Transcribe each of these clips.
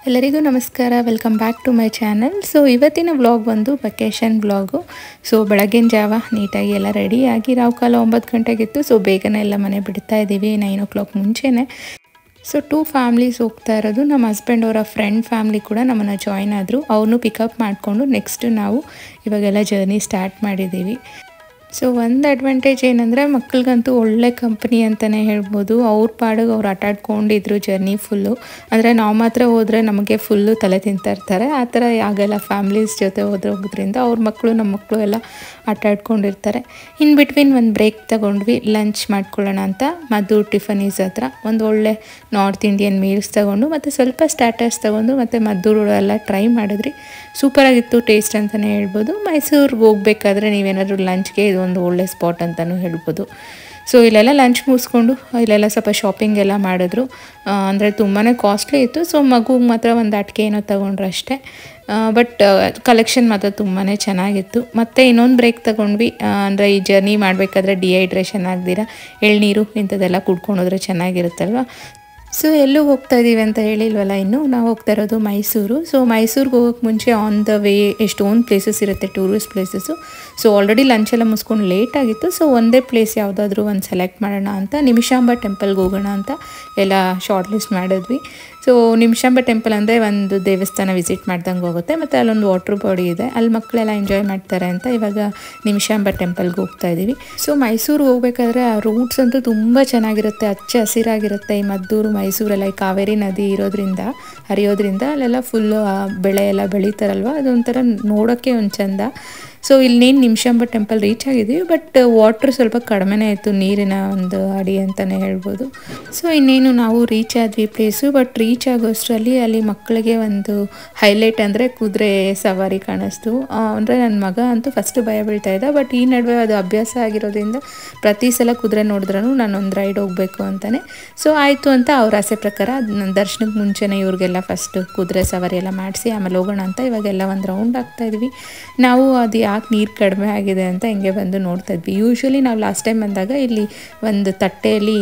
ಎಲ್ಲರಿಗೂ ನಮಸ್ಕಾರ, welcome back to my channel. So ಇವತ್ತಿನ ವ್ಲಾಗ್ ಬಂದು ವೆಕೇಷನ್ ವ್ಲಾಗು. ಸೊ ಬೆಳಗಿನ ಜಾವ ನೀಟಾಗಿ ಎಲ್ಲ ರೆಡಿಯಾಗಿ ರಾವುಕಾಲ 9 ಗಂಟೆಗಿತ್ತು. ಸೊ ಬೇಗನೆ ಎಲ್ಲ ಮನೆ ಬಿಡ್ತಾ ಇದ್ದೀವಿ, 9 o'clock ಮುಂಚೆನೇ. ಸೊ 2 ಫ್ಯಾಮ್ಲೀಸ್ ಹೋಗ್ತಾ ಇರೋದು. ನಮ್ಮ ಹಸ್ಬೆಂಡ್ ಅವರ ಫ್ರೆಂಡ್ ಫ್ಯಾಮ್ಲಿ ಕೂಡ ನಮ್ಮನ್ನು ಜಾಯ್ನ್ ಆದರು. ಅವ್ರನ್ನೂ ಪಿಕಪ್ ಮಾಡಿಕೊಂಡು ನೆಕ್ಸ್ಟ್ ನಾವು ಇವಾಗೆಲ್ಲ ಜರ್ನಿ ಸ್ಟಾರ್ಟ್ ಮಾಡಿದ್ದೀವಿ. ಸೊ ಒಂದು ಅಡ್ವಾಂಟೇಜ್ ಏನಂದರೆ ಮಕ್ಕಳಿಗಂತೂ ಒಳ್ಳೆ ಕಂಪ್ನಿ ಅಂತಲೇ ಹೇಳ್ಬೋದು. ಅವ್ರ ಪಾಡಿಗೆ ಅವ್ರು ಆಟಾಡ್ಕೊಂಡಿದ್ರು ಜರ್ನಿ ಫುಲ್ಲು. ಅಂದರೆ ನಾವು ಮಾತ್ರ ಹೋದರೆ ನಮಗೆ ಫುಲ್ಲು ತಲೆ ತಿಂತಾ ಇರ್ತಾರೆ. ಆ ಥರ ಆಗಲ್ಲ. ಫ್ಯಾಮ್ಲೀಸ್ ಜೊತೆ ಹೋದ್ರಿಂದ ಅವ್ರ ಮಕ್ಕಳು ನಮ್ಮ ಮಕ್ಕಳು ಎಲ್ಲ ಆಟಾಡ್ಕೊಂಡಿರ್ತಾರೆ. ಇನ್ ಬಿಟ್ವೀನ್ ಒಂದು ಬ್ರೇಕ್ ತೊಗೊಂಡ್ವಿ, ಲಂಚ್ ಮಾಡ್ಕೊಳ್ಳೋಣ ಅಂತ ಮಧು ಟಿಫನೀಸ್ ಹತ್ರ ಒಂದು ಒಳ್ಳೆ ನಾರ್ತ್ ಇಂಡಿಯನ್ ಮೀಲ್ಸ್ ತೊಗೊಂಡು ಮತ್ತು ಸ್ವಲ್ಪ ಸ್ಟಾರ್ಟರ್ಸ್ ತೊಗೊಂಡು ಮತ್ತು ಮಧು ಎಲ್ಲ ಟ್ರೈ ಮಾಡಿದ್ರಿ. ಸೂಪರಾಗಿತ್ತು, ಟೇಸ್ಟ್ ಅಂತಲೇ ಹೇಳ್ಬೋದು. ಮೈಸೂರಿಗೆ ಹೋಗ್ಬೇಕಾದ್ರೆ ನೀವೇನಾದರೂ ಲಂಚ್ಗೆ ಇದೊಂದು ಒಳ್ಳೆ ಸ್ಪಾಟ್ ಅಂತಲೂ ಹೇಳ್ಬೋದು. ಸೊ ಇಲ್ಲೆಲ್ಲ ಲಂಚ್ ಮುಗಿಸ್ಕೊಂಡು ಇಲ್ಲೆಲ್ಲ ಸ್ವಲ್ಪ ಶಾಪಿಂಗ್ ಎಲ್ಲ ಮಾಡಿದ್ರು. ಅಂದರೆ ತುಂಬಾ ಕಾಸ್ಟ್ಲಿ ಇತ್ತು. ಸೊ ಮಗುಗೆ ಮಾತ್ರ ಒಂದು ಅಟ್ಕೆ ಏನೋ ತೊಗೊಂಡ್ರು ಅಷ್ಟೇ. ಬಟ್ ಕಲೆಕ್ಷನ್ ಮಾತ್ರ ತುಂಬಾ ಚೆನ್ನಾಗಿತ್ತು. ಮತ್ತು ಇನ್ನೊಂದು ಬ್ರೇಕ್ ತೊಗೊಂಡ್ವಿ. ಅಂದರೆ ಈ ಜರ್ನಿ ಮಾಡಬೇಕಾದ್ರೆ ಡಿಹೈಡ್ರೇಷನ್ ಆಗದಿರ ಎಳ್ನೀರು ಇಂಥದ್ದೆಲ್ಲ ಕುಡ್ಕೊಂಡೋದ್ರೆ ಚೆನ್ನಾಗಿರುತ್ತಲ್ವ. ಸೊ ಎಲ್ಲೂ ಹೋಗ್ತಾ ಇದ್ದೀವಿ ಅಂತ ಹೇಳಿಲ್ವಲ್ಲ, ಇನ್ನು ನಾವು ಹೋಗ್ತಾ ಇರೋದು ಮೈಸೂರು. ಸೊ ಮೈಸೂರಿಗೆ ಹೋಗೋಕ್ಕೆ ಮುಂಚೆ ಆನ್ ದ ವೇ ಎಷ್ಟೊಂದು ಪ್ಲೇಸಸ್ ಇರುತ್ತೆ, ಟೂರಿಸ್ಟ್ ಪ್ಲೇಸಸ್ಸು. ಸೊ ಆಲ್ರೆಡಿ ಲಂಚೆಲ್ಲ ಮುಗಿಸ್ಕೊಂಡು ಲೇಟ್ ಆಗಿತ್ತು. ಸೊ ಒಂದೇ ಪ್ಲೇಸ್ ಯಾವುದಾದ್ರೂ ಒಂದು ಸೆಲೆಕ್ಟ್ ಮಾಡೋಣ ಅಂತ ನಿಮಿಷಾಂಬ ಟೆಂಪಲ್ಗೆ ಹೋಗೋಣ ಅಂತ ಎಲ್ಲ ಶಾರ್ಟ್ ಲಿಸ್ಟ್ ಮಾಡಿದ್ವಿ. ಸೊ ನಿಮಿಷಾಂಬ ಟೆಂಪಲ್ ಅಂದರೆ ಒಂದು ದೇವಸ್ಥಾನ ವಿಸಿಟ್ ಮಾಡ್ದಂಗೆ ಹೋಗುತ್ತೆ. ಮತ್ತು ಅಲ್ಲೊಂದು ವಾಟ್ರ್ ಬಾಡಿ ಇದೆ, ಅಲ್ಲಿ ಮಕ್ಕಳೆಲ್ಲ ಎಂಜಾಯ್ ಮಾಡ್ತಾರೆ ಅಂತ ಇವಾಗ ನಿಮಿಷಾಂಬ ಟೆಂಪಲ್ಗೆ ಹೋಗ್ತಾ ಇದ್ದೀವಿ. ಸೊ ಮೈಸೂರಿಗೆ ಹೋಗ್ಬೇಕಾದ್ರೆ ಆ ರೂಟ್ಸ್ ಅಂತೂ ತುಂಬ ಚೆನ್ನಾಗಿರುತ್ತೆ, ಹಚ್ಚ ಹಸಿರಾಗಿರುತ್ತೆ. ಈ ಮದ್ದೂರು ಮೈಸೂರೆಲ್ಲ ಈ ಕಾವೇರಿ ನದಿ ಹರಿಯೋದ್ರಿಂದ ಅಲ್ಲೆಲ್ಲ ಫುಲ್ಲು ಬೆಳೆ ಎಲ್ಲ ಬೆಳೀತಾರಲ್ವ, ಅದೊಂಥರ ನೋಡೋಕ್ಕೆ ಒಂದು ಚಂದ. ಸೊ ಇಲ್ಲೇನು ನಿಮಿಷಾಂಬ ಟೆಂಪಲ್ ರೀಚ್ ಆಗಿದ್ದೀವಿ. ಬಟ್ ವಾಟ್ರ್ ಸ್ವಲ್ಪ ಕಡಿಮೆನೇ ಇತ್ತು, ನೀರಿನ ಒಂದು ಅಡಿ ಅಂತಲೇ ಹೇಳ್ಬೋದು. ಸೊ ಇನ್ನೇನು ನಾವು ರೀಚ್ ಆದ್ವಿ ಪ್ಲೇಸು. ಬಟ್ ರೀಚ್ ಆಗೋಷ್ಟರಲ್ಲಿ ಅಲ್ಲಿ ಮಕ್ಕಳಿಗೆ ಒಂದು ಹೈಲೈಟ್ ಅಂದರೆ ಕುದುರೆ ಸವಾರಿ ಕಾಣಿಸ್ತು. ಅಂದರೆ ನನ್ನ ಮಗ ಅಂತೂ ಫಸ್ಟ್ ಭಯ ಬೀಳ್ತಾ ಇದ್ದ. ಬಟ್ ಈ ನಡುವೆ ಅದು ಅಭ್ಯಾಸ ಆಗಿರೋದ್ರಿಂದ ಪ್ರತಿ ಸಲ ಕುದುರೆ ನೋಡಿದ್ರೂ ನಾನೊಂದು ರೈಡ್ ಹೋಗಬೇಕು ಅಂತಲೇ. ಸೊ ಆಯಿತು ಅಂತ ಅವ್ರ ಆಸೆ ಪ್ರಕಾರ ನನ್ನ ದರ್ಶನಕ್ಕೆ ಮುಂಚೆನೇ ಇವ್ರಿಗೆಲ್ಲ ಫಸ್ಟು ಕುದುರೆ ಸವಾರಿ ಎಲ್ಲ ಮಾಡಿಸಿ ಆಮೇಲೆ ಹೋಗೋಣ ಅಂತ ಇವಾಗೆಲ್ಲ ಒಂದು ರೌಂಡ್ ಆಗ್ತಾಯಿದ್ವಿ. ನಾವು ಅದು ಯಾಕೆ ನೀರು ಕಡಿಮೆ ಆಗಿದೆ ಅಂತ ಹಿಂಗೆ ಬಂದು ನೋಡ್ತಾ ಇದ್ವಿ. ಯೂಶ್ವಲಿ ನಾವು ಲಾಸ್ಟ್ ಟೈಮ್ ಬಂದಾಗ ಇಲ್ಲಿ ಒಂದು ತಟ್ಟೆಯಲ್ಲಿ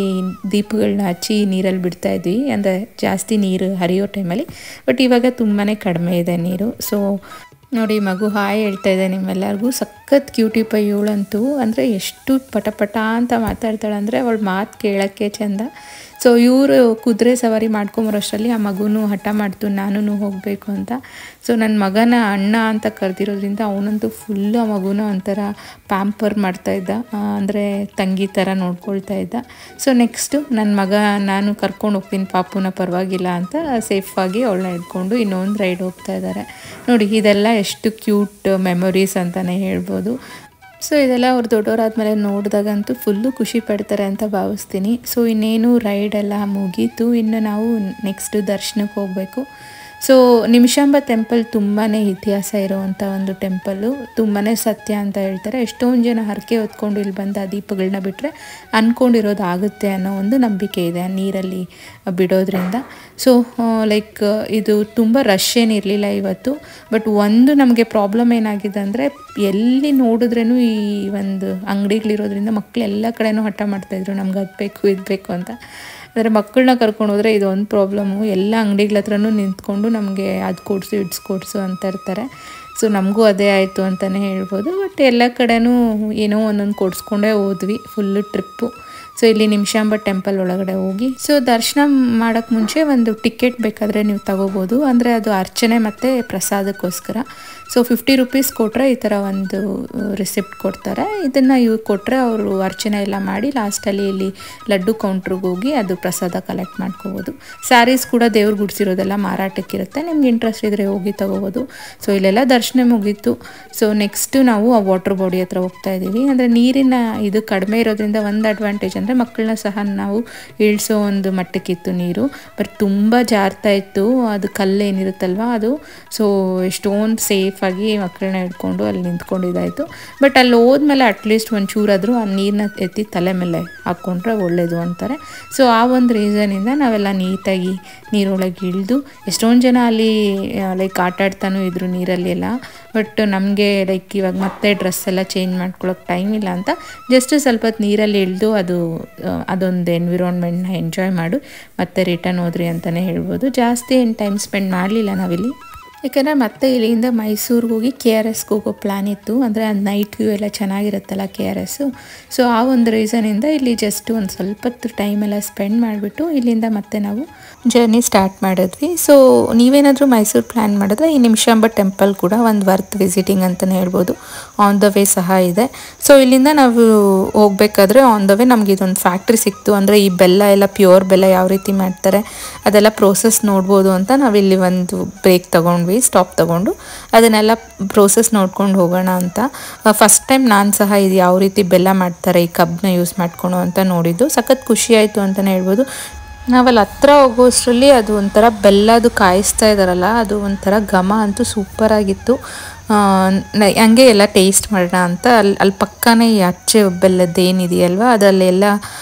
ದೀಪಗಳನ್ನ ಹಚ್ಚಿ ನೀರಲ್ಲಿ ಬಿಡ್ತಾ ಇದ್ವಿ, ಅಂದರೆ ಜಾಸ್ತಿ ನೀರು ಹರಿಯೋ ಟೈಮಲ್ಲಿ. ಬಟ್ ಇವಾಗ ತುಂಬಾ ಕಡಿಮೆ ಇದೆ ನೀರು. ಸೊ ನೋಡಿ, ಮಗು ಹಾಯ್ ಹೇಳ್ತಾ ಇದೆ ನಿಮ್ಮೆಲ್ಲರಿಗೂ. ಸಖತ್ ಕ್ಯೂಟಿ ಪೈ ಇವಳಂತೂ. ಅಂದರೆ ಎಷ್ಟು ಪಟ ಅಂತ ಮಾತಾಡ್ತಾಳೆ ಅಂದರೆ ಅವಳ ಮಾತು ಕೇಳೋಕ್ಕೆ ಚೆಂದ. ಸೊ ಇವರು ಕುದುರೆ ಸವಾರಿ ಮಾಡ್ಕೊಂಬರೋಷ್ಟರಲ್ಲಿ ಆ ಮಗುನೂ ಹಠ ಮಾಡ್ತು ನಾನು ಹೋಗಬೇಕು ಅಂತ. ಸೊ ನನ್ನ ಮಗನ ಅಣ್ಣ ಅಂತ ಕರೆದಿರೋದ್ರಿಂದ ಅವನಂತೂ ಫುಲ್ಲು ಆ ಮಗುನ ಒಂಥರ ಪ್ಯಾಂಪರ್ ಮಾಡ್ತಾಯಿದ್ದ, ಅಂದರೆ ತಂಗಿ ಥರ ನೋಡ್ಕೊಳ್ತಾ ಇದ್ದ. ಸೊ ನೆಕ್ಸ್ಟು ನನ್ನ ಮಗ ನಾನು ಕರ್ಕೊಂಡು ಹೋಗ್ತೀನಿ ಪಾಪುನ, ಪರವಾಗಿಲ್ಲ ಅಂತ ಸೇಫಾಗಿ ಅವಳನ್ನ ಹಿಡ್ಕೊಂಡು ಇನ್ನೊಂದು ರೈಡ್ ಹೋಗ್ತಾ ಇದ್ದಾರೆ. ನೋಡಿ, ಇದೆಲ್ಲ ಎಷ್ಟು ಕ್ಯೂಟ್ ಮೆಮೊರೀಸ್ ಅಂತಲೇ ಹೇಳ್ಬೋದು. ಸೊ ಇದೆಲ್ಲ ಅವ್ರು ದೊಡ್ಡವರಾದ್ಮೇಲೆ ನೋಡಿದಾಗಂತೂ ಫುಲ್ಲು ಖುಷಿ ಪಡ್ತಾರೆ ಅಂತ ಭಾವಿಸ್ತೀನಿ. ಸೊ ಇನ್ನೇನು ರೈಡೆಲ್ಲ ಮುಗೀತು, ಇನ್ನು ನಾವು ನೆಕ್ಸ್ಟ್ ದರ್ಶನಕ್ಕೆ ಹೋಗಬೇಕು. ಸೊ ನಿಮಿಷಾಂಬ ಟೆಂಪಲ್ ತುಂಬಾ ಇತಿಹಾಸ ಇರೋವಂಥ ಒಂದು ಟೆಂಪಲ್ಲು, ತುಂಬಾ ಸತ್ಯ ಅಂತ ಹೇಳ್ತಾರೆ. ಎಷ್ಟೊಂದು ಜನ ಹರಕೆ ಹೊತ್ಕೊಂಡು ಇಲ್ಲಿ ಬಂದು ಆ ದೀಪಗಳನ್ನ ಬಿಟ್ಟರೆ ಅಂದ್ಕೊಂಡಿರೋದು ಆಗುತ್ತೆ ಅನ್ನೋ ಒಂದು ನಂಬಿಕೆ ಇದೆ ಆ ನೀರಲ್ಲಿ ಬಿಡೋದ್ರಿಂದ. ಸೊ ಲೈಕ್ ಇದು ತುಂಬ ರಶ್ ಏನಿರಲಿಲ್ಲ ಇವತ್ತು. ಬಟ್ ಒಂದು ನಮಗೆ ಪ್ರಾಬ್ಲಮ್ ಏನಾಗಿದೆ ಅಂದರೆ ಎಲ್ಲಿ ನೋಡಿದ್ರೂ ಈ ಒಂದು ಅಂಗಡಿಗಳಿರೋದ್ರಿಂದ ಮಕ್ಕಳು ಎಲ್ಲ ಕಡೆನೂ ಹಠ ಮಾಡ್ತಾಯಿದ್ರು, ನಮ್ಗೆ ಅದು ಬೇಕು ಇದು ಬೇಕು ಅಂತ. ಆದರೆ ಮಕ್ಕಳನ್ನ ಕರ್ಕೊಂಡು ಹೋದರೆ ಇದೊಂದು ಪ್ರಾಬ್ಲಮ್ಮು, ಎಲ್ಲ ಅಂಗಡಿಗಳ ಹತ್ರನೂ ನಿಂತ್ಕೊಂಡು ನಮಗೆ ಅದು ಕೊಡಿಸು ಇಡ್ಸ್ ಕೊಡಿಸು ಅಂತ ಇರ್ತಾರೆ. ಸೊ ನಮಗೂ ಅದೇ ಆಯಿತು ಅಂತಲೇ ಹೇಳ್ಬೋದು. ಬಟ್ ಎಲ್ಲ ಕಡೆನೂ ಏನೋ ಒಂದೊಂದು ಕೊಡಿಸ್ಕೊಂಡೇ ಹೋದ್ವಿ ಫುಲ್ಲು ಟ್ರಿಪ್ಪು. ಸೊ ಇಲ್ಲಿ ನಿಮಿಷಾಂಬ ಟೆಂಪಲ್ ಒಳಗಡೆ ಹೋಗಿ ಸೊ ದರ್ಶನ ಮಾಡೋಕ್ಕೆ ಮುಂಚೆ ಒಂದು ಟಿಕೆಟ್ ಬೇಕಾದರೆ ನೀವು ತಗೋಬೋದು. ಅಂದರೆ ಅದು ಅರ್ಚನೆ ಮತ್ತು ಪ್ರಸಾದಕ್ಕೋಸ್ಕರ. ಸೊ 50 rupees ಕೊಟ್ಟರೆ ಈ ಥರ ಒಂದು ರಿಸಿಪ್ಟ್ ಕೊಡ್ತಾರೆ. ಇದನ್ನು ಇವ್ರು ಕೊಟ್ಟರೆ ಅವರು ಅರ್ಚನೆ ಎಲ್ಲ ಮಾಡಿ ಲಾಸ್ಟಲ್ಲಿ ಇಲ್ಲಿ ಲಡ್ಡು ಕೌಂಟ್ರಿಗೆ ಹೋಗಿ ಅದು ಪ್ರಸಾದ ಕಲೆಕ್ಟ್ ಮಾಡ್ಕೋಬೋದು. ಸ್ಯಾರೀಸ್ ಕೂಡ ದೇವ್ರು ಗುಡಿಸಿರೋದೆಲ್ಲ ಮಾರಾಟಕ್ಕಿರುತ್ತೆ, ನಿಮ್ಗೆ ಇಂಟ್ರೆಸ್ಟ್ ಇದ್ದರೆ ಹೋಗಿ ತಗೋಬೋದು. ಸೊ ಇಲ್ಲೆಲ್ಲ ದರ್ಶನ ಮುಗೀತು. ಸೊ ನೆಕ್ಸ್ಟು ನಾವು ಆ ವಾಟ್ರ್ ಬಾಡಿ ಹತ್ರ ಹೋಗ್ತಾ ಇದ್ದೀವಿ. ಅಂದರೆ ನೀರಿನ ಇದು ಕಡಿಮೆ ಇರೋದ್ರಿಂದ ಒಂದು ಅಡ್ವಾಂಟೇಜ್ ಅಂದರೆ ಮಕ್ಕಳನ್ನ ಸಹ ನಾವು ಇಳಿಸೋ ಒಂದು ಮಟ್ಟಕ್ಕಿತ್ತು ನೀರು. ಬಟ್ ತುಂಬ ಜಾರ್ತಾ ಇತ್ತು, ಅದು ಕಲ್ಲೇನಿರುತ್ತಲ್ವ ಅದು. ಸೊ ಎಷ್ಟೊಂದು ಸೇಫಾಗಿ ಮಕ್ಕಳನ್ನ ಹಿಡ್ಕೊಂಡು ಅಲ್ಲಿ ನಿಂತ್ಕೊಂಡಿದ್ದಾಯಿತು. ಬಟ್ ಅಲ್ಲಿ ಹೋದ್ಮೇಲೆ ಅಟ್ಲೀಸ್ಟ್ ಒಂಚೂರಾದರೂ ಆ ನೀರನ್ನ ಎತ್ತಿ ತಲೆ ಮೇಲೆ ಹಾಕ್ಕೊಂಡ್ರೆ ಒಳ್ಳೆಯದು ಅಂತಾರೆ. ಸೊ ಆ ಒಂದು ರೀಸನಿಂದ ನಾವೆಲ್ಲ ನೀಟಾಗಿ ನೀರೊಳಗೆ ಇಳಿದು ಎಷ್ಟೊಂದು ಜನ ಅಲ್ಲಿ ಲೈಕ್ ಆಟಾಡ್ತಾನೂ ಇದ್ರು ನೀರಲ್ಲಿ ಎಲ್ಲ. ಬಟ್ ನಮಗೆ ಲೈಕ್ ಇವಾಗ ಮತ್ತೆ ಡ್ರೆಸ್ ಎಲ್ಲ ಚೇಂಜ್ ಮಾಡ್ಕೊಳ್ಳೋಕೆ ಟೈಮ್ ಇಲ್ಲ ಅಂತ ಜಸ್ಟ್ ಸ್ವಲ್ಪ ಹೊತ್ತು ನೀರಲ್ಲಿ ಇಳಿದು ಅದು ಅದೊಂದು ಎನ್ವಿರಾನ್ಮೆಂಟ್ನ ಎಂಜಾಯ್ ಮಾಡು ಮತ್ತೆ ರಿಟರ್ನ್ ಹೋದ್ರಿ ಅಂತಲೇ ಹೇಳ್ಬೋದು. ಜಾಸ್ತಿ ಏನು ಟೈಮ್ ಸ್ಪೆಂಡ್ ಮಾಡಲಿಲ್ಲ ನಾವಿಲ್ಲಿ, ಯಾಕಂದರೆ ಮತ್ತೆ ಇಲ್ಲಿಂದ ಮೈಸೂರಿಗೆ ಹೋಗಿ KRSಗೆ ಹೋಗೋ ಪ್ಲ್ಯಾನ್ ಇತ್ತು. ಅಂದರೆ ಅದು ನೈಟ್ ವ್ಯೂ ಎಲ್ಲ ಚೆನ್ನಾಗಿರುತ್ತಲ್ಲ KRSಸು. ಸೊ ಆ ಒಂದು ರೀಸನಿಂದ ಇಲ್ಲಿ ಜಸ್ಟ್ ಒಂದು ಸ್ವಲ್ಪ ಟೈಮೆಲ್ಲ ಸ್ಪೆಂಡ್ ಮಾಡಿಬಿಟ್ಟು ಇಲ್ಲಿಂದ ಮತ್ತೆ ನಾವು ಜರ್ನಿ ಸ್ಟಾರ್ಟ್ ಮಾಡಿದ್ವಿ. ಸೊ ನೀವೇನಾದರೂ ಮೈಸೂರು ಪ್ಲ್ಯಾನ್ ಮಾಡಿದ್ರೆ ಈ ನಿಮಿಷಾಂಬ ಟೆಂಪಲ್ ಕೂಡ ಒಂದು ವರ್ತ್ ವಿಸಿಟಿಂಗ್ ಅಂತಲೇ ಹೇಳ್ಬೋದು. ಆನ್ ದ ವೇ ಸಹ ಇದೆ. ಸೊ ಇಲ್ಲಿಂದ ನಾವು ಹೋಗಬೇಕಾದ್ರೆ ಆನ್ ದ ವೇ ನಮಗೆ ಇದೊಂದು ಫ್ಯಾಕ್ಟ್ರಿ ಸಿಕ್ತು. ಅಂದರೆ ಈ ಬೆಲ್ಲ ಎಲ್ಲ ಪ್ಯೂರ್ ಬೆಲ್ಲ ಯಾವ ರೀತಿ ಮಾಡ್ತಾರೆ ಅದೆಲ್ಲ ಪ್ರೋಸೆಸ್ ನೋಡ್ಬೋದು ಅಂತ ನಾವಿಲ್ಲಿ ಒಂದು ಬ್ರೇಕ್ ತೊಗೊಂಡ್ವಿ, ಸ್ಟಾಪ್ ತೊಗೊಂಡು ಅದನ್ನೆಲ್ಲ ಪ್ರೋಸೆಸ್ ನೋಡ್ಕೊಂಡು ಹೋಗೋಣ ಅಂತ. ಫಸ್ಟ್ ಟೈಮ್ ನಾನು ಸಹ ಇದು ಯಾವ ರೀತಿ ಬೆಲ್ಲ ಮಾಡ್ತಾರೆ ಈ ಕಬ್ಬನ್ನ ಯೂಸ್ ಮಾಡ್ಕೊಂಡು ಅಂತ ನೋಡಿದ್ದು. ಸಖತ್ ಖುಷಿ ಆಯಿತು ಅಂತಲೇ ಹೇಳ್ಬೋದು. ನಾವಲ್ಲಿ ಹತ್ರ ಹೋಗೋಷ್ಟರಲ್ಲಿ ಅದು ಒಂಥರ ಬೆಲ್ಲದು ಕಾಯಿಸ್ತಾ ಇದ್ದಾರಲ್ಲ, ಅದು ಒಂಥರ ಘಮ ಅಂತೂ ಸೂಪರಾಗಿತ್ತು. ಹಂಗೆ ಎಲ್ಲ ಟೇಸ್ಟ್ ಮಾಡೋಣ ಅಂತ ಅಲ್ಲಿ ಪಕ್ಕನೇ ಈ ಅಚ್ಚೆ ಬೆಲ್ಲದ್ದೇನಿದೆಯಲ್ವ ಅದರಲ್ಲೆಲ್ಲ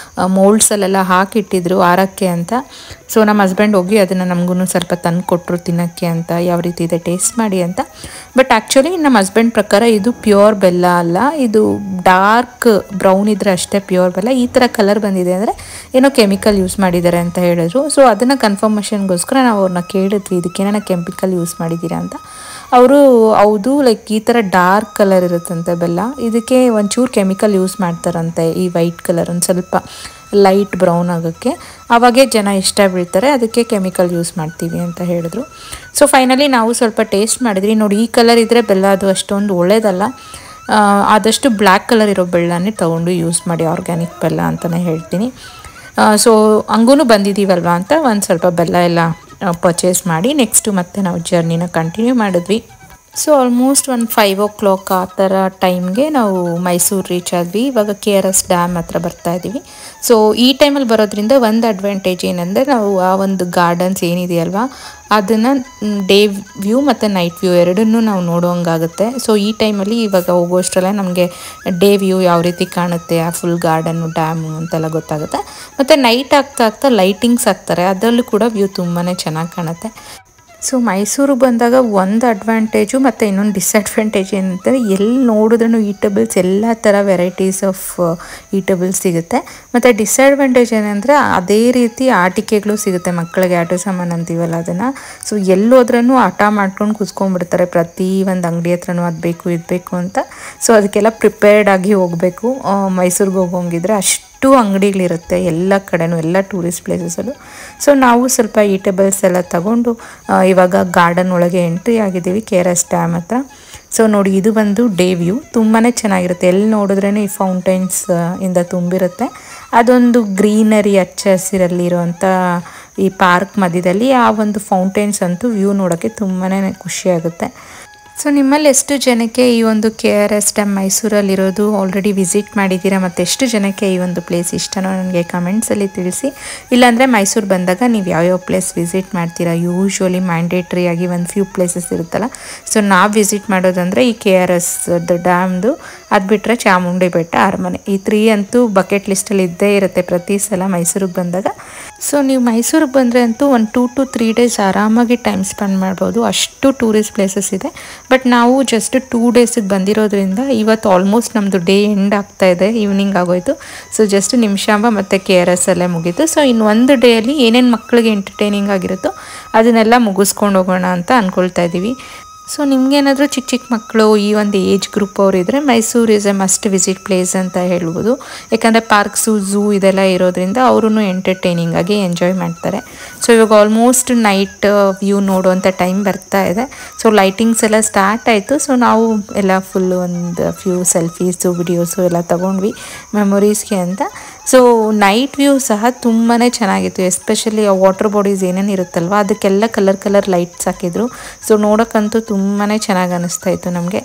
ಮೋಲ್ಡ್ಸಲ್ಲೆಲ್ಲ ಹಾಕಿಟ್ಟಿದ್ರು ಆರಕ್ಕೆ ಅಂತ. ಸೊ ನಮ್ಮ ಹಸ್ಬೆಂಡ್ ಹೋಗಿ ಅದನ್ನು ನಮಗೂ ಸ್ವಲ್ಪ ತಂದು ಕೊಟ್ಟರು ತಿನ್ನೋಕ್ಕೆ ಅಂತ, ಯಾವ ರೀತಿ ಇದೆ ಟೇಸ್ಟ್ ಮಾಡಿ ಅಂತ. ಬಟ್ ಆ್ಯಕ್ಚುಲಿ ನಮ್ಮ ಹಸ್ಬೆಂಡ್ ಪ್ರಕಾರ ಇದು ಪ್ಯೂರ್ ಬೆಲ್ಲ ಅಲ್ಲ, ಇದು ಡಾರ್ಕ್ ಬ್ರೌನ್ ಇದ್ದರೆ ಅಷ್ಟೇ ಪ್ಯೂರ್ ಬೆಲ್ಲ. ಈ ಥರ ಕಲರ್ ಬಂದಿದೆ ಅಂದರೆ ಏನೋ ಕೆಮಿಕಲ್ ಯೂಸ್ ಮಾಡಿದ್ದಾರೆ ಅಂತ ಹೇಳಿದ್ರು. ಸೊ ಅದನ್ನು ಕನ್ಫರ್ಮೇಷನ್ಗೋಸ್ಕರ ನಾವು ಅವ್ರನ್ನ ಕೇಳಿದ್ವಿ, ಇದಕ್ಕೇನೋ ಕೆಮಿಕಲ್ ಯೂಸ್ ಮಾಡಿದ್ದೀರಾ ಅಂತ. ಅವರು ಹೌದು, ಲೈಕ್ ಈ ಥರ ಡಾರ್ಕ್ ಕಲರ್ ಇರುತ್ತಂತೆ ಬೆಲ್ಲ, ಇದಕ್ಕೆ ಒಂಚೂರು ಕೆಮಿಕಲ್ ಯೂಸ್ ಮಾಡ್ತಾರಂತೆ ಈ ವೈಟ್ ಕಲರ್ ಒಂದು ಸ್ವಲ್ಪ ಲೈಟ್ ಬ್ರೌನ್ ಆಗೋಕ್ಕೆ, ಆವಾಗೇ ಜನ ಇಷ್ಟ ಬೀಳ್ತಾರೆ, ಅದಕ್ಕೆ ಕೆಮಿಕಲ್ ಯೂಸ್ ಮಾಡ್ತೀವಿ ಅಂತ ಹೇಳಿದ್ರು. ಸೊ ಫೈನಲಿ ನಾವು ಸ್ವಲ್ಪ ಟೇಸ್ಟ್ ಮಾಡಿದ್ವಿ. ನೋಡಿ ಈ ಕಲರ್ ಇದ್ದರೆ ಬೆಲ್ಲ ಅದು ಅಷ್ಟೊಂದು ಒಳ್ಳೆಯದಲ್ಲ, ಆದಷ್ಟು ಬ್ಲ್ಯಾಕ್ ಕಲರ್ ಇರೋ ಬೆಲ್ಲನೇ ತೊಗೊಂಡು ಯೂಸ್ ಮಾಡಿ, ಆರ್ಗ್ಯಾನಿಕ್ ಬೆಲ್ಲ ಅಂತಲೇ ಹೇಳ್ತೀನಿ. ಸೊ ಹಂಗೂ ಬಂದಿದ್ದೀವಲ್ವ ಅಂತ ಒಂದು ಸ್ವಲ್ಪ ಬೆಲ್ಲ ಎಲ್ಲ ಪರ್ಚೇಸ್ ಮಾಡಿ ನೆಕ್ಸ್ಟು ಮತ್ತೆ ನಾವು ಜರ್ನಿನ ಕಂಟಿನ್ಯೂ ಮಾಡಿದ್ವಿ. ಸೊ ಆಲ್ಮೋಸ್ಟ್ ಒಂದು 5 o'clock ಆ ಥರ ಟೈಮ್ಗೆ ನಾವು ಮೈಸೂರು ರೀಚ್ ಆದ್ವಿ. ಇವಾಗ KRS ಡ್ಯಾಮ್ ಹತ್ರ ಬರ್ತಾ ಇದ್ದೀವಿ. ಸೊ ಈ ಟೈಮಲ್ಲಿ ಬರೋದ್ರಿಂದ ಒಂದು ಅಡ್ವಾಂಟೇಜ್ ಏನಂದರೆ ನಾವು ಆ ಒಂದು ಗಾರ್ಡನ್ಸ್ ಏನಿದೆಯಲ್ವ ಅದನ್ನು ಡೇ ವ್ಯೂ ಮತ್ತು ನೈಟ್ ವ್ಯೂ ಎರಡನ್ನೂ ನಾವು ನೋಡೋಂಗಾಗುತ್ತೆ. ಸೊ ಈ ಟೈಮಲ್ಲಿ ಇವಾಗ ಹೋಗೋಷ್ಟರಲ್ಲೇ ನಮಗೆ ಡೇ ವ್ಯೂ ಯಾವ ರೀತಿ ಕಾಣುತ್ತೆ, ಆ ಫುಲ್ ಗಾರ್ಡನ್ನು ಡ್ಯಾಮು ಅಂತೆಲ್ಲ ಗೊತ್ತಾಗುತ್ತೆ. ಮತ್ತು ನೈಟ್ ಆಗ್ತಾ ಲೈಟಿಂಗ್ಸ್ ಹಾಕ್ತಾರೆ, ಅದರಲ್ಲೂ ಕೂಡ ವ್ಯೂ ತುಂಬಾ ಚೆನ್ನಾಗಿ ಕಾಣುತ್ತೆ. ಸೊ ಮೈಸೂರಿಗೆ ಬಂದಾಗ ಒಂದು ಅಡ್ವಾಂಟೇಜು ಮತ್ತು ಇನ್ನೊಂದು ಡಿಸ್ಅಡ್ವಾಂಟೇಜ್ ಏನಂದರೆ ಎಲ್ಲಿ ನೋಡಿದ್ರೂ ಈಟಬಲ್ಸ್ ಎಲ್ಲ ಥರ ವೆರೈಟೀಸ್ ಆಫ್ ಈಟಬಲ್ಸ್ ಸಿಗುತ್ತೆ. ಮತ್ತು ಡಿಸ್ಅಡ್ವಾಂಟೇಜ್ ಏನಂದರೆ ಅದೇ ರೀತಿ ಆಟಿಕೆಗಳು ಸಿಗುತ್ತೆ, ಮಕ್ಕಳಿಗೆ ಆಟ ಸಾಮಾನು ಅಂತೀವಲ್ಲ ಅದನ್ನು. ಸೊ ಎಲ್ಲೋದ್ರೂ ಆಟ ಮಾಡ್ಕೊಂಡು ಕೂತ್ಕೊಂಡ್ಬಿಡ್ತಾರೆ, ಪ್ರತಿ ಒಂದು ಅಂಗಡಿ ಹತ್ರನೂ ಅದು ಬೇಕು ಇದು ಬೇಕು ಅಂತ. ಸೊ ಅದಕ್ಕೆಲ್ಲ ಪ್ರಿಪೇರ್ಡ್ ಆಗಿ ಹೋಗಬೇಕು ಮೈಸೂರಿಗೆ ಹೋಗೋಂಗಿದ್ರೆ. ಅಷ್ಟು ಅಂಗಡಿಗಳಿರುತ್ತೆ ಎಲ್ಲ ಕಡೆನೂ, ಎಲ್ಲ ಟೂರಿಸ್ಟ್ ಪ್ಲೇಸಸಲ್ಲೂ. ಸೊ ನಾವು ಸ್ವಲ್ಪ ಈಟಬಲ್ಸ್ ಎಲ್ಲ ತಗೊಂಡು ಇವಾಗ ಗಾರ್ಡನ್ ಒಳಗೆ ಎಂಟ್ರಿ ಆಗಿದ್ದೀವಿ KRS ಡ್ಯಾಮ್ ಹತ್ರ. ಸೊ ನೋಡಿ ಇದು ಬಂದು ಡೇ ವ್ಯೂ, ತುಂಬಾ ಚೆನ್ನಾಗಿರುತ್ತೆ. ಎಲ್ಲಿ ನೋಡಿದ್ರೇ ಈ ಫೌಂಟೈನ್ಸ್ ಇಂದ ತುಂಬಿರುತ್ತೆ. ಅದೊಂದು ಗ್ರೀನರಿ ಹಚ್ಚ ಹಸಿರಲ್ಲಿರುವಂಥ ಈ ಪಾರ್ಕ್ ಮಧ್ಯದಲ್ಲಿ ಆ ಒಂದು ಫೌಂಟೈನ್ಸ್ ಅಂತೂ ವ್ಯೂ ನೋಡೋಕ್ಕೆ ತುಂಬಾ ಖುಷಿಯಾಗುತ್ತೆ. ಸೊ ನಿಮ್ಮಲ್ಲಿ ಎಷ್ಟು ಜನಕ್ಕೆ ಈ ಒಂದು KRS ಡ್ಯಾಮ್ ಮೈಸೂರಲ್ಲಿರೋದು ಆಲ್ರೆಡಿ ವಿಸಿಟ್ ಮಾಡಿದ್ದೀರಾ ಮತ್ತು ಎಷ್ಟು ಜನಕ್ಕೆ ಈ ಒಂದು ಪ್ಲೇಸ್ ಇಷ್ಟನೋ ನನಗೆ ಕಮೆಂಟ್ಸಲ್ಲಿ ತಿಳಿಸಿ. ಇಲ್ಲಾಂದರೆ ಮೈಸೂರು ಬಂದಾಗ ನೀವು ಯಾವ್ಯಾವ ಪ್ಲೇಸ್ ವಿಸಿಟ್ ಮಾಡ್ತೀರಾ. ಯೂಶ್ವಲಿ ಮ್ಯಾಂಡೇಟ್ರಿ ಆಗಿ ಒಂದು ಫ್ಯೂ ಪ್ಲೇಸಸ್ ಇರುತ್ತಲ್ಲ. ಸೊ ನಾವು ವಿಸಿಟ್ ಮಾಡೋದಂದರೆ ಈ KRS ಡ್ಯಾಮ್ದು, ಅದು ಬಿಟ್ಟರೆ ಚಾಮುಂಡಿ ಬೆಟ್ಟ, ಅರಮನೆ, ಈ 3 ಅಂತೂ ಬಕೆಟ್ ಲಿಸ್ಟಲ್ಲಿ ಇದ್ದೇ ಇರುತ್ತೆ ಪ್ರತಿ ಸಲ ಮೈಸೂರಿಗೆ ಬಂದಾಗ. ಸೊ ನೀವು ಮೈಸೂರಿಗೆ ಬಂದರೆ ಅಂತೂ ಒಂದು 2 to 3 days ಆರಾಮಾಗಿ ಟೈಮ್ ಸ್ಪೆಂಡ್ ಮಾಡ್ಬೋದು, ಅಷ್ಟು ಟೂರಿಸ್ಟ್ ಪ್ಲೇಸಸ್ ಇದೆ. ಬಟ್ ನಾವು ಜಸ್ಟ್ 2 daysಗೆ ಬಂದಿರೋದ್ರಿಂದ ಇವತ್ತು ಆಲ್ಮೋಸ್ಟ್ ನಮ್ಮದು ಡೇ ಎಂಡ್ ಆಗ್ತಾ ಇದೆ, ಈವ್ನಿಂಗ್ ಆಗೋಯ್ತು. ಸೊ ಜಸ್ಟ್ ನಿಮಿಷಾಂಬ ಮತ್ತು KRS ಅಲ್ಲೇ ಮುಗೀತು. ಸೊ ಇನ್ನು ಒಂದು ಡೇಯಲ್ಲಿ ಏನೇನು ಮಕ್ಕಳಿಗೆ ಎಂಟರ್ಟೈನಿಂಗ್ ಆಗಿರುತ್ತೋ ಅದನ್ನೆಲ್ಲ ಮುಗಿಸ್ಕೊಂಡು ಹೋಗೋಣ ಅಂತ ಅಂದ್ಕೊಳ್ತಾ ಇದ್ದೀವಿ. ಸೊ ನಿಮಗೇನಾದರೂ ಚಿಕ್ಕ ಚಿಕ್ಕ ಮಕ್ಕಳು ಈ ಒಂದು ಏಜ್ ಗ್ರೂಪ್ ಅವರು ಇದ್ದರೆ Mysuru is A must visit place ಅಂತ ಹೇಳ್ಬೋದು. ಯಾಕಂದರೆ ಪಾರ್ಕ್ಸು ಝೂ ಇದೆಲ್ಲ ಇರೋದ್ರಿಂದ ಅವರು ಎಂಟರ್ಟೈನಿಂಗ್ ಆಗಿ ಎಂಜಾಯ್ ಮಾಡ್ತಾರೆ. ಸೊ ಇವಾಗ ಆಲ್ಮೋಸ್ಟ್ ನೈಟ್ ವ್ಯೂ ನೋಡುವಂಥ ಟೈಮ್ ಬರ್ತಾ ಇದೆ. ಸೊ ಲೈಟಿಂಗ್ಸ್ ಎಲ್ಲ ಸ್ಟಾರ್ಟ್ ಆಯಿತು. ಸೊ ನಾವು ಎಲ್ಲ ಫುಲ್ಲು ಒಂದು ಫ್ಯೂ ಸೆಲ್ಫೀಸು ವಿಡಿಯೋಸು ಎಲ್ಲ ತೊಗೊಂಡ್ವಿ ಮೆಮೊರೀಸ್ಗೆ ಅಂತ. ಸೊ ನೈಟ್ ವ್ಯೂ ಸಹ ತುಂಬಾ ಚೆನ್ನಾಗಿತ್ತು. ಎಸ್ಪೆಷಲಿ ಆ ವಾಟರ್ ಬಾಡೀಸ್ ಏನೇನು ಇರುತ್ತಲ್ವ ಅದಕ್ಕೆಲ್ಲ ಕಲರ್ ಲೈಟ್ಸ್ ಹಾಕಿದ್ರು. ಸೊ ನೋಡೋಕ್ಕಂತೂ ತುಂಬಾ ಚೆನ್ನಾಗಿ ಅನ್ನಿಸ್ತಾ ಇತ್ತು ನಮಗೆ.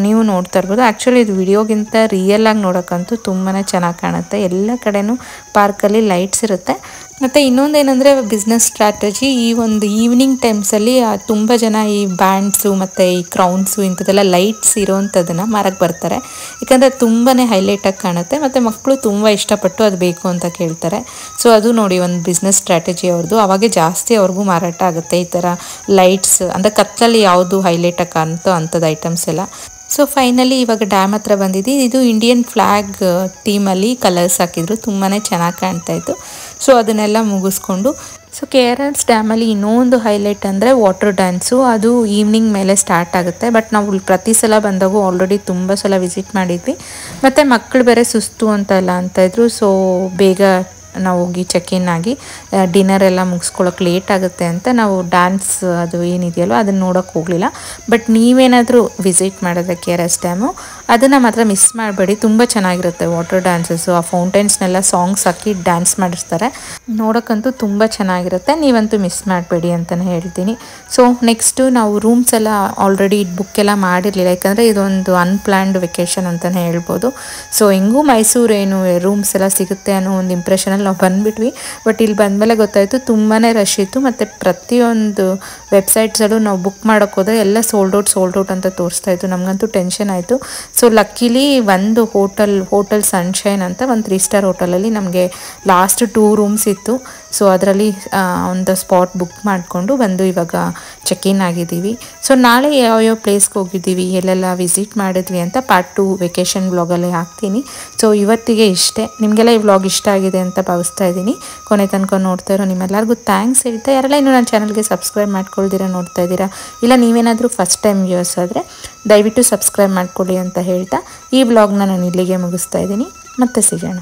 ನೀವು ನೋಡ್ತಾ ಇರ್ಬೋದು. ಆ್ಯಕ್ಚುಲಿ ಇದು ವಿಡಿಯೋಗಿಂತ ರಿಯಲಾಗಿ ನೋಡೋಕ್ಕಂತೂ ತುಂಬಾ ಚೆನ್ನಾಗಿ ಕಾಣುತ್ತೆ. ಎಲ್ಲ ಕಡೆನೂ ಪಾರ್ಕಲ್ಲಿ ಲೈಟ್ಸ್ ಇರುತ್ತೆ. ಮತ್ತು ಇನ್ನೊಂದೇನೆಂದರೆ ಬಿಸ್ನೆಸ್ ಸ್ಟ್ರಾಟಜಿ, ಈ ಒಂದು ಈವ್ನಿಂಗ್ ಟೈಮ್ಸಲ್ಲಿ ತುಂಬ ಜನ ಈ ಬ್ಯಾಂಡ್ಸು ಮತ್ತು ಈ ಕ್ರೌನ್ಸು ಇಂಥದ್ದೆಲ್ಲ ಲೈಟ್ಸ್ ಇರೋವಂಥದ್ದನ್ನು ಮಾರಕ್ಕೆ ಬರ್ತಾರೆ. ಯಾಕಂದರೆ ತುಂಬಾ ಹೈಲೈಟಾಗಿ ಕಾಣುತ್ತೆ ಮತ್ತು ಮಕ್ಕಳು ತುಂಬ ಇಷ್ಟಪಟ್ಟು ಅದು ಬೇಕು ಅಂತ ಕೇಳ್ತಾರೆ. ಸೊ ಅದು ನೋಡಿ ಒಂದು ಬಿಸ್ನೆಸ್ ಸ್ಟ್ರಾಟಜಿ ಅವ್ರದ್ದು. ಅವಾಗೆ ಜಾಸ್ತಿ ಅವ್ರಿಗೂ ಮಾರಾಟ ಆಗುತ್ತೆ ಈ ಥರ ಲೈಟ್ಸ್. ಅಂದರೆ ಕತ್ತಲಲ್ಲಿ ಯಾವುದು ಹೈಲೈಟಾಗಿ ಕಾಣುತ್ತೋ ಅಂಥದ್ದು ಐಟಮ್ಸ್ ಎಲ್ಲ. ಸೊ ಫೈನಲಿ ಇವಾಗ ಡ್ಯಾಮ್ ಹತ್ರ ಬಂದಿದ್ದೀವಿ. ಇದು ಇಂಡಿಯನ್ ಫ್ಲ್ಯಾಗ್ ಥೀಮಲ್ಲಿ ಕಲರ್ಸ್ ಹಾಕಿದ್ರು, ತುಂಬಾ ಚೆನ್ನಾಗಿ ಕಾಣ್ತಾಯಿತ್ತು. ಸೊ ಅದನ್ನೆಲ್ಲ ಮುಗಿಸ್ಕೊಂಡು ಸೊ KRS ಡ್ಯಾಮಲ್ಲಿ ಇನ್ನೊಂದು ಹೈಲೈಟ್ ಅಂದರೆ ವಾಟರ್ ಡ್ಯಾನ್ಸು. ಅದು ಈವ್ನಿಂಗ್ ಮೇಲೆ ಸ್ಟಾರ್ಟ್ ಆಗುತ್ತೆ. ಬಟ್ ನಾವು ಪ್ರತಿ ಸಲ ಬಂದಾಗೂ ಆಲ್ರೆಡಿ ತುಂಬ ಸಲ ವಿಸಿಟ್ ಮಾಡಿದ್ವಿ. ಮತ್ತು ಮಕ್ಕಳು ಬೇರೆ ಸುಸ್ತು ಅಂತೆಲ್ಲ ಅಂತಾಯಿದ್ರು. ಸೊ ಬೇಗ ನಾವು ಹೋಗಿ ಚೆಕ್ ಇನ್ ಆಗಿ ಡಿನ್ನರ್ ಎಲ್ಲ ಮುಗಿಸ್ಕೊಳ್ಳೋಕೆ ಲೇಟ್ ಆಗುತ್ತೆ ಅಂತ ನಾವು ಡ್ಯಾನ್ಸ್ ಅದು ಏನಿದೆಯಲ್ಲೋ ಅದನ್ನು ನೋಡೋಕೆ ಹೋಗಲಿಲ್ಲ. ಬಟ್ ನೀವೇನಾದರೂ ವಿಸಿಟ್ ಮಾಡಿದ್ರೆ KRS ಡ್ಯಾಮು ಅದನ್ನು ಮಾತ್ರ ಮಿಸ್ ಮಾಡಬೇಡಿ. ತುಂಬ ಚೆನ್ನಾಗಿರುತ್ತೆ ವಾಟರ್ ಡ್ಯಾನ್ಸಸ್ಸು. ಆ ಫೌಂಟೇನ್ಸ್ನೆಲ್ಲ ಸಾಂಗ್ಸ್ ಹಾಕಿ ಡ್ಯಾನ್ಸ್ ಮಾಡಿಸ್ತಾರೆ. ನೋಡೋಕ್ಕಂತೂ ತುಂಬ ಚೆನ್ನಾಗಿರುತ್ತೆ. ನೀವಂತೂ ಮಿಸ್ ಮಾಡಬೇಡಿ ಅಂತಲೇ ಹೇಳ್ತೀನಿ. ಸೊ ನೆಕ್ಸ್ಟು ನಾವು ರೂಮ್ಸ್ ಎಲ್ಲ ಆಲ್ರೆಡಿ ಬುಕ್ ಎಲ್ಲ ಮಾಡಿರಲಿಲ್ಲ, ಯಾಕಂದರೆ ಇದೊಂದು ಅನ್ಪ್ಲ್ಯಾನ್ಡ್ ವೆಕೇಷನ್ ಅಂತಲೇ ಹೇಳ್ಬೋದು. ಸೊ ಹೆಂಗೂ ಮೈಸೂರು ಏನು ರೂಮ್ಸ್ ಎಲ್ಲ ಸಿಗುತ್ತೆ ಅನ್ನೋ ಒಂದು ಇಂಪ್ರೆಷನಲ್ಲಿ ನಾವು ಬಂದುಬಿಟ್ವಿ. ಬಟ್ ಇಲ್ಲಿ ಬಂದಮೇಲೆ ಗೊತ್ತಾಯಿತು ತುಂಬಾ ರಶ್ ಇತ್ತು. ಮತ್ತು ಪ್ರತಿಯೊಂದು ವೆಬ್ಸೈಟ್ಸಲ್ಲೂ ನಾವು ಬುಕ್ ಮಾಡೋಕ್ಕೆ ಹೋದರೆ ಎಲ್ಲ ಸೋಲ್ಡ್ ಔಟ್ ಅಂತ ತೋರಿಸ್ತಾ ಇತ್ತು. ನಮಗಂತೂ ಟೆನ್ಷನ್ ಆಯಿತು. ಸೊ ಲಕ್ಕಿಲಿ ಒಂದು ಹೋಟೆಲ್ ಸನ್ಶೈನ್ ಅಂತ ಒಂದು 3 ಸ್ಟಾರ್ ಹೋಟೆಲಲ್ಲಿ ನಮಗೆ ಲಾಸ್ಟ್ 2 ರೂಮ್ಸ್ ಇತ್ತು. ಸೊ ಅದರಲ್ಲಿ ಒಂದು ಸ್ಪಾಟ್ ಬುಕ್ ಮಾಡಿಕೊಂಡು ಬಂದು ಇವಾಗ ಚೆಕ್ ಇನ್ ಆಗಿದ್ದೀವಿ. ಸೊ ನಾಳೆ ಯಾವ್ಯಾವ ಪ್ಲೇಸ್ಗೆ ಹೋಗಿದ್ದೀವಿ, ಎಲ್ಲೆಲ್ಲ ವಿಸಿಟ್ ಮಾಡಿದ್ವಿ ಅಂತ ಪಾರ್ಟ್ 2 ವೆಕೇಷನ್ ವ್ಲಾಗಲ್ಲಿ ಹಾಕ್ತೀನಿ. ಸೊ ಇವತ್ತಿಗೆ ಇಷ್ಟೇ. ನಿಮಗೆಲ್ಲ ಈ ವ್ಲಾಗ್ ಇಷ್ಟ ಆಗಿದೆ ಅಂತ ಭಾವಿಸ್ತಾ ಇದ್ದೀನಿ. ಕೊನೆ ತನಕ ನೋಡ್ತಾ ಇರೋ ನಿಮ್ಮೆಲ್ಲರಿಗೂ ಥ್ಯಾಂಕ್ಸ್ ಹೇಳ್ತಾ, ಯಾರೆಲ್ಲ ಇನ್ನೂ ನನ್ನ ಚಾನಲ್ಗೆ ಸಬ್ಸ್ಕ್ರೈಬ್ ಮಾಡ್ಕೊಳ್ದಿರಾ ನೋಡ್ತಾ ಇದ್ದೀರಾ, ಇಲ್ಲ ನೀವೇನಾದರೂ ಫಸ್ಟ್ ಟೈಮ್ ವ್ಯೂವರ್ಸ್ ಆದರೆ ದಯವಿಟ್ಟು ಸಬ್ಸ್ಕ್ರೈಬ್ ಮಾಡ್ಕೊಳ್ಳಿ ಅಂತ ಹೇಳ್ತಾ ಈ ವ್ಲಾಗ್ನ ನಾನು ಇಲ್ಲಿಗೆ ಮುಗಿಸ್ತಾ ಇದ್ದೀನಿ. ಮತ್ತೆ ಸಿಗೋಣ.